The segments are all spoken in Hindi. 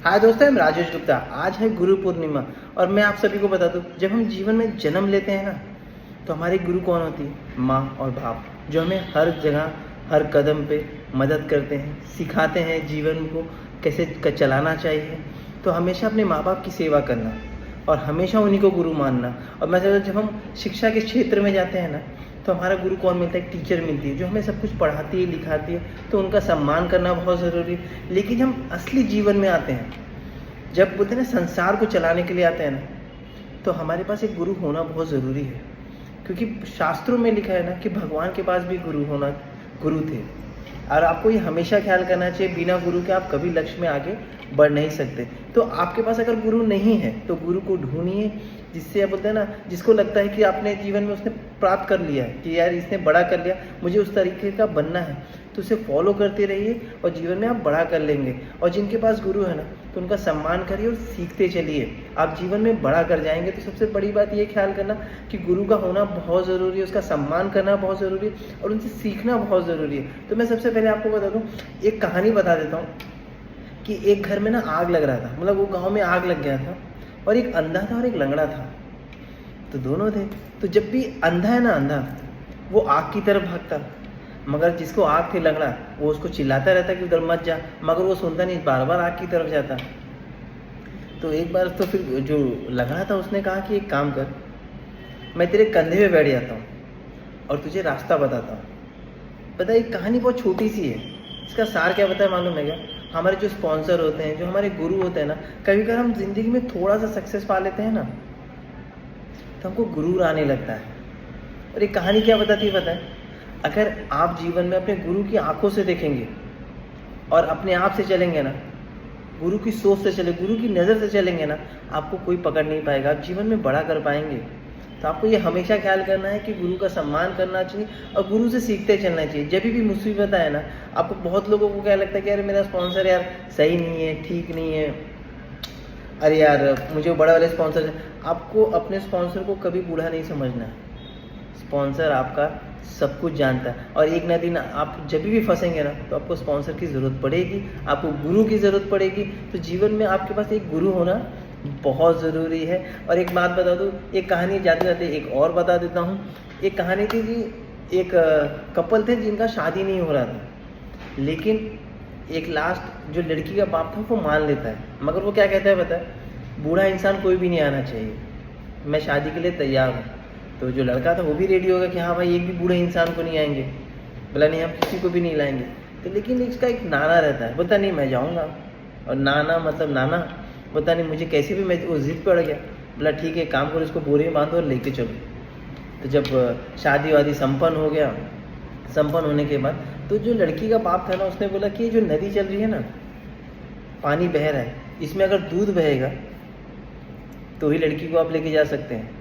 हाय दोस्तों, मैं राजेश गुप्ता। आज है गुरु पूर्णिमा और मैं आप सभी को बता दूं, जब हम जीवन में जन्म लेते हैं ना, तो हमारी गुरु कौन होती है? माँ और बाप, जो हमें हर जगह हर कदम पे मदद करते हैं, सिखाते हैं जीवन को कैसे चलाना चाहिए। तो हमेशा अपने माँ बाप की सेवा करना और हमेशा उन्हीं को गुरु मानना। और मैं जब हम शिक्षा के क्षेत्र में जाते हैं ना, तो हमारा गुरु कौन मिलता है? टीचर मिलती है, जो हमें सब कुछ पढ़ाती है, लिखाती है। तो उनका सम्मान करना बहुत ज़रूरी है। लेकिन हम असली जीवन में आते हैं, जब बोलते हैं ना संसार को चलाने के लिए आते हैं ना, तो हमारे पास एक गुरु होना बहुत ज़रूरी है। क्योंकि शास्त्रों में लिखा है ना कि भगवान के पास भी गुरु थे। और आपको ये हमेशा ख्याल करना चाहिए, बिना गुरु के आप कभी लक्ष्य में आगे बढ़ नहीं सकते। तो आपके पास अगर गुरु नहीं है तो गुरु को ढूंढिए, जिससे आप बोलते हैं ना, जिसको लगता है कि आपने जीवन में उसने प्राप्त कर लिया है कि यार इसने बड़ा कर लिया, मुझे उस तरीके का बनना है, तो उसे फॉलो करते रहिए और जीवन में आप बड़ा कर लेंगे। और जिनके पास गुरु है ना, तो उनका सम्मान करिए और सीखते चलिए, आप जीवन में बड़ा कर जाएंगे। तो सबसे बड़ी बात ये ख्याल करना कि गुरु का होना बहुत ज़रूरी है, उसका सम्मान करना बहुत ज़रूरी है और उनसे सीखना बहुत ज़रूरी है। तो मैं सबसे पहले आपको बता दूँ, एक कहानी बता देता हूँ कि एक घर में ना आग लग रहा था, मतलब वो गाँव में आग लग गया था और एक अंधा था और एक लंगड़ा था। तो दोनों थे। तो जब भी अंधा है ना, अंधा वो आग की तरफ भागता, मगर जिसको आग थी लंगड़ा, वो उसको चिल्लाता रहता कि उधर मत जा, मगर वो सुनता नहीं, बार बार आग की तरफ जाता। तो एक बार तो फिर जो लंगड़ा था उसने कहा कि एक काम कर, मैं तेरे कंधे पे बैठ जाता हूँ और तुझे रास्ता बताता हूँ। पता है, कहानी बहुत छोटी सी है, इसका सार क्या पता है मालूम है क्या? हमारे जो स्पॉन्सर होते हैं, जो हमारे गुरु होते हैं ना, कभी कभी हम जिंदगी में थोड़ा सा सक्सेस पा लेते हैं ना, तो हमको गुरूर आने लगता है। और एक कहानी क्या बताती है पता है? अगर आप जीवन में अपने गुरु की आंखों से देखेंगे और अपने आप से चलेंगे ना, गुरु की सोच से चले, गुरु की नज़र से चलेंगे ना, आपको कोई पकड़ नहीं पाएगा, आप जीवन में बड़ा कर पाएंगे। तो आपको ये हमेशा ख्याल करना है कि गुरु का सम्मान करना चाहिए और गुरु से सीखते चलना चाहिए। जब भी मुसीबत आए ना, आपको बहुत लोगों को क्या लगता है कि यार मेरा स्पॉन्सर यार सही नहीं है, ठीक नहीं है, अरे यार मुझे बड़ा वाले स्पॉन्सर। आपको अपने स्पॉन्सर को कभी बूढ़ा नहीं समझना है। स्पॉन्सर आपका सब कुछ जानता है और एक ना दिन आप जब भी फंसेंगे ना, तो आपको स्पॉन्सर की ज़रूरत पड़ेगी, आपको गुरु की ज़रूरत पड़ेगी। तो जीवन में आपके पास एक गुरु होना बहुत ज़रूरी है। और एक बात बता दूँ, एक कहानी जाते जाते एक और बता देता हूँ। एक कहानी थी कि एक कपल थे जिनका शादी नहीं हो रहा था, लेकिन एक लास्ट जो लड़की का बाप था वो मान लेता है, मगर वो क्या कहता है पता है? बूढ़ा इंसान कोई भी नहीं आना चाहिए, मैं शादी के लिए तैयार हूँ। तो जो लड़का था वो भी रेडी होगा कि हाँ भाई, एक भी बूढ़े इंसान को नहीं आएंगे, बोला नहीं हम किसी को भी नहीं लाएंगे। तो लेकिन इसका एक नाना रहता है, बोलता नहीं मैं जाऊँगा। और नाना मतलब नाना, बोलता नहीं मुझे कैसे भी, मैं वो जिद पड़ गया। बोला ठीक है, काम करो, इसको बोरे में बांधो और लेके चलो। तो जब शादी वादी संपन्न हो गया, संपन्न होने के बाद तो जो लड़की का बाप था ना, उसने बोला कि ये जो नदी चल रही है ना, पानी बह रहा है, इसमें अगर दूध बहेगा तो ही लड़की को आप लेके जा सकते हैं।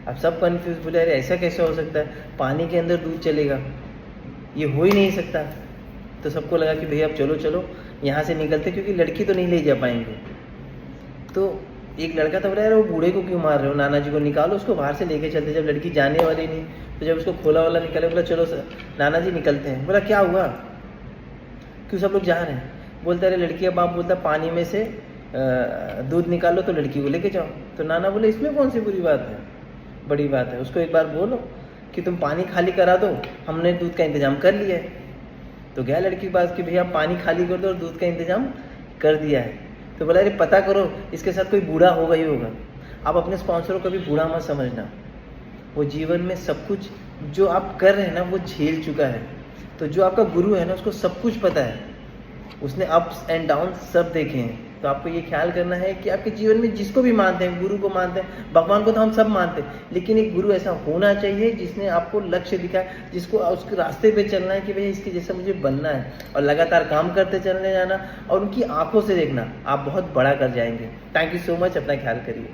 अब सब कन्फ्यूज, बोले अरे ऐसा कैसे हो सकता है, पानी के अंदर दूध चलेगा, ये हो ही नहीं सकता। तो सबको लगा कि भैया अब चलो चलो यहाँ से निकलते, क्योंकि लड़की तो नहीं ले जा पाएंगे। तो एक लड़का था, बोला यार वो बूढ़े को क्यों मार रहे हो, नाना जी को निकालो, उसको बाहर से लेके चलते। जब लड़की जाने वाली नहीं, तो जब उसको खोला वाला निकाले, बोला चलो नाना जी निकलते हैं। बोला क्या हुआ, क्यों सब लोग जा रहे हैं? बोलता अरे लड़की का बाप बोलता पानी में से दूध निकालो तो लड़की को लेके जाओ। तो नाना बोले इसमें कौन सी बुरी बात है, बड़ी बात है, उसको एक बार बोलो कि तुम पानी खाली करा दो, हमने दूध का इंतजाम कर लिया है। तो गया लड़की के पास कि भैया पानी खाली कर दो और दूध का इंतजाम कर दिया है। तो बोला अरे पता करो, इसके साथ कोई बूढ़ा होगा ही होगा। आप अपने स्पॉन्सर को कभी बूढ़ा मत समझना, वो जीवन में सब कुछ जो आप कर रहे हैं ना, वो झेल चुका है। तो जो आपका गुरु है ना, उसको सब कुछ पता है, उसने अप्स एंड डाउन सब देखे हैं। तो आपको ये ख्याल करना है कि आपके जीवन में जिसको भी मानते हैं, गुरु को मानते हैं, भगवान को तो हम सब मानते हैं, लेकिन एक गुरु ऐसा होना चाहिए जिसने आपको लक्ष्य दिखाए, जिसको उसके रास्ते पे चलना है कि भैया इसके जैसा मुझे बनना है, और लगातार काम करते चलने जाना और उनकी आंखों से देखना, आप बहुत बड़ा कर जाएंगे। थैंक यू सो मच, अपना ख्याल करिए।